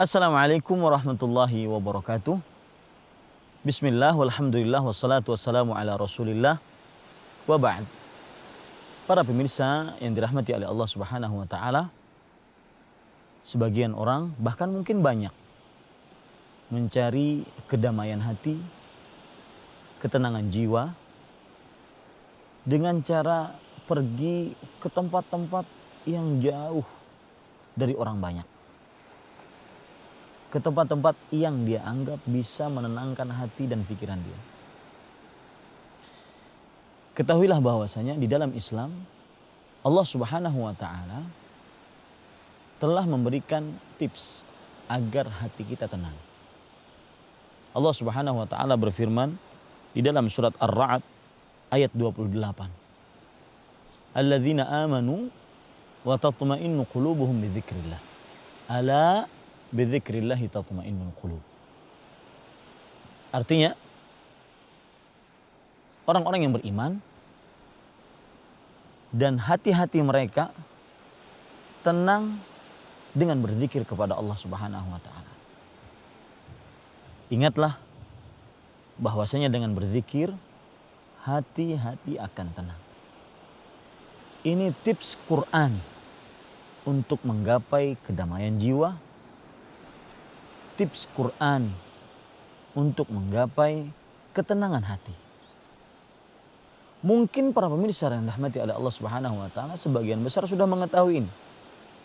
Assalamualaikum warahmatullahi wabarakatuh. Bismillah, walhamdulillah, wassalatu wassalamu ala rasulillah, wa ba'd. Para pemirsa yang dirahmati oleh Allah subhanahu wa ta'ala, sebagian orang, bahkan mungkin banyak, mencari kedamaian hati, ketenangan jiwa, dengan cara pergi ke tempat-tempat yang jauh dari orang banyak. Ke tempat-tempat yang dia anggap bisa menenangkan hati dan pikiran dia. Ketahuilah bahwasanya di dalam Islam, Allah subhanahu wa ta'ala telah memberikan tips agar hati kita tenang. Allah subhanahu wa ta'ala berfirman di dalam surat Ar-Ra'd ayat 28. Alladzina amanu wa tatma'innu qulubuhum bidzikrillah. Ala bidzikrillahi tatma'innul qulub. Artinya, orang-orang yang beriman dan hati-hati mereka tenang dengan berzikir kepada Allah Subhanahu wa taala. Ingatlah bahwasanya dengan berzikir hati-hati akan tenang. Ini tips Qur'ani untuk menggapai kedamaian jiwa, tips Qur'ani untuk menggapai ketenangan hati. Mungkin para pemirsa yang dirahmati oleh Allah Subhanahu wa taala sebagian besar sudah mengetahui ini.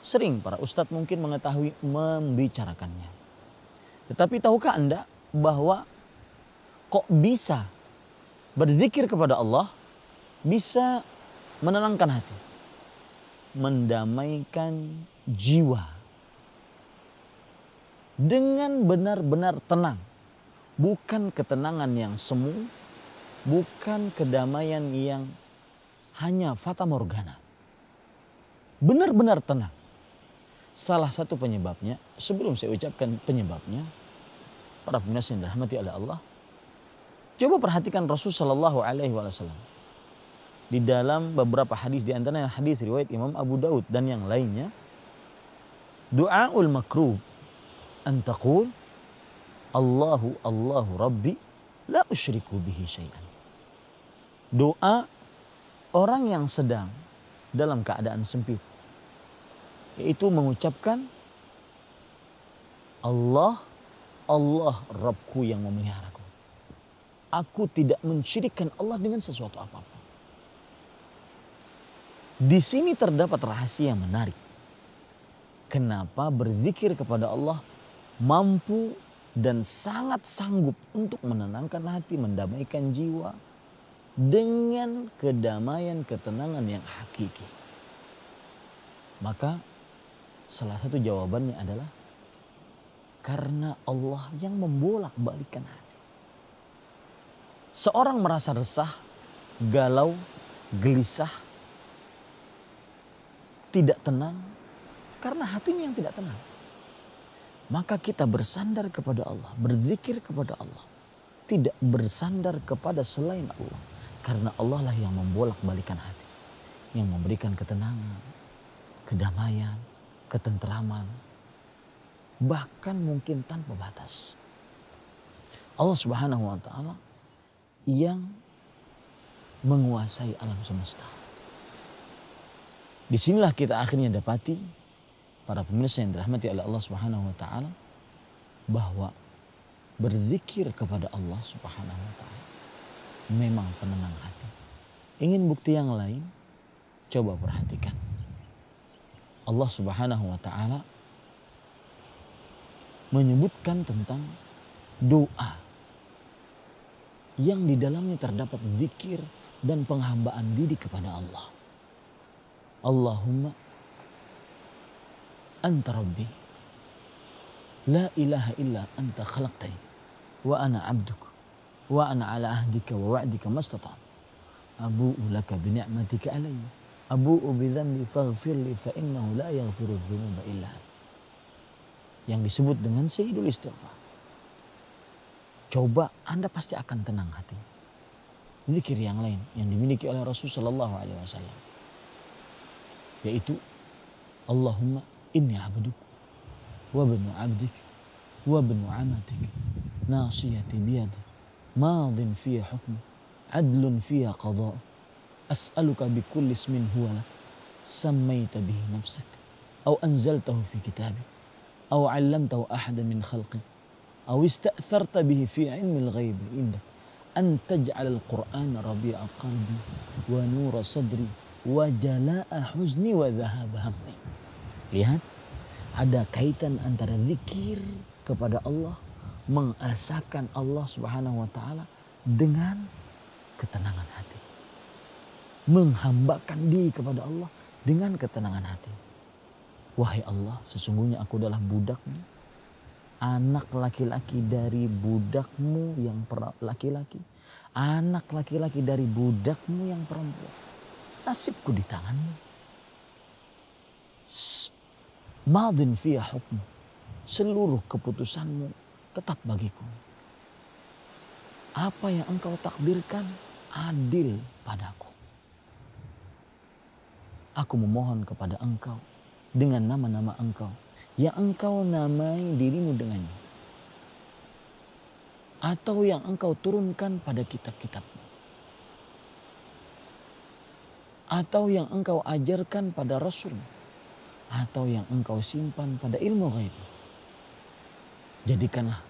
Sering para ustadz mungkin mengetahui membicarakannya. Tetapi tahukah Anda bahwa kok bisa berzikir kepada Allah bisa menenangkan hati, mendamaikan jiwa dengan benar-benar tenang. Bukan ketenangan yang semu, bukan kedamaian yang hanya fata morgana. Benar-benar tenang. Salah satu penyebabnya, sebelum saya ucapkan penyebabnya, para pemirsa yang dirahmati oleh Allah, coba perhatikan Rasul sallallahu alaihi wasallam. Di dalam beberapa hadis, di antaranya hadis riwayat Imam Abu Daud dan yang lainnya, du'aul makruh an taqul Allahu Rabbi la usyriku bihi syai'an. Doa orang yang sedang dalam keadaan sempit, yaitu mengucapkan Allah Rabbku yang memeliharaku. Aku tidak mensyirikkan Allah dengan sesuatu apapun. Di sini terdapat rahasia menarik. Kenapa berzikir kepada Allah mampu dan sangat sanggup untuk menenangkan hati, mendamaikan jiwa dengan kedamaian, ketenangan yang hakiki. Maka salah satu jawabannya adalah karena Allah yang membolak-balikkan hati. Seorang merasa resah, galau, gelisah, tidak tenang karena hatinya yang tidak tenang. Maka kita bersandar kepada Allah, berzikir kepada Allah, tidak bersandar kepada selain Allah, karena Allah lah yang membolak-balikan hati, yang memberikan ketenangan, kedamaian, ketenteraman, bahkan mungkin tanpa batas. Allah Subhanahu wa taala yang menguasai alam semesta. Disinilah kita akhirnya dapati, para pemirsa yang dirahmati oleh Allah Subhanahu wa taala, bahwa berzikir kepada Allah Subhanahu wa taala memang penenang hati. Ingin bukti yang lain? Coba perhatikan. Allah Subhanahu wa taala menyebutkan tentang doa yang di dalamnya terdapat zikir dan penghambaan diri kepada Allah. Allahumma anta rabbi la ilaha illa anta khalaqtani wa ana abduk wa ana ala ahdika wa wa'dika mastata'tu abu'u laka bi ni'matika alayya abu'u bi dhanbi faghfir li fa innahu la yaghfiru dzunuba illa anta, yang disebut dengan sayyidul istighfar. Coba Anda pasti akan tenang hati. Zikir yang lain yang dimiliki oleh Rasul sallallahu alaihi wasallam, yaitu Allahumma inni abduk wa ibnu abdik wa ibnu amatik nasiyati biyadik madin fiya hukmuk adlun fiya qada'uk as'aluka bikulli ismin huwa lak sammaita bihi nafsak aw anzaltahu fi kitabik aw 'allamtahu ahadan min khalqik aw ista'tharta bihi fi 'ilmi al-ghaib indak an taj'al al-Qur'ana rabi'a qalbi wa nura sadri wa jala'a huzni wa dhahaba hammi. Lihat, ada kaitan antara zikir kepada Allah, mengasahkan Allah Subhanahu wa taala dengan ketenangan hati. Menghambakan diri kepada Allah dengan ketenangan hati. Wahai Allah, sesungguhnya aku adalah budakmu, anak laki-laki dari budakmu yang laki-laki, anak laki-laki dari budakmu yang perempuan. Nasibku di tanganmu. Madin fiya hukmu, seluruh keputusanmu tetap bagiku. Apa yang engkau takdirkan adil padaku. Aku memohon kepada engkau dengan nama-nama engkau yang engkau namai dirimu dengannya, atau yang engkau turunkan pada kitab-kitabmu, atau yang engkau ajarkan pada Rasul, atau yang engkau simpan pada ilmu ghaib. Jadikanlah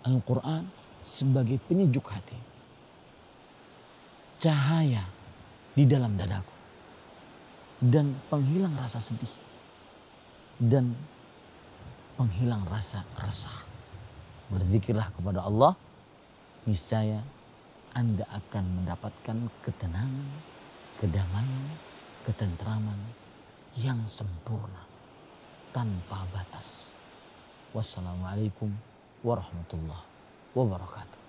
Al-Quran sebagai penyejuk hati, cahaya di dalam dadaku, dan penghilang rasa sedih, dan penghilang rasa resah. Berzikirlah kepada Allah, niscaya Anda akan mendapatkan ketenangan, kedamaian, ketentraman yang sempurna tanpa batas. Wassalamualaikum warahmatullahi wabarakatuh.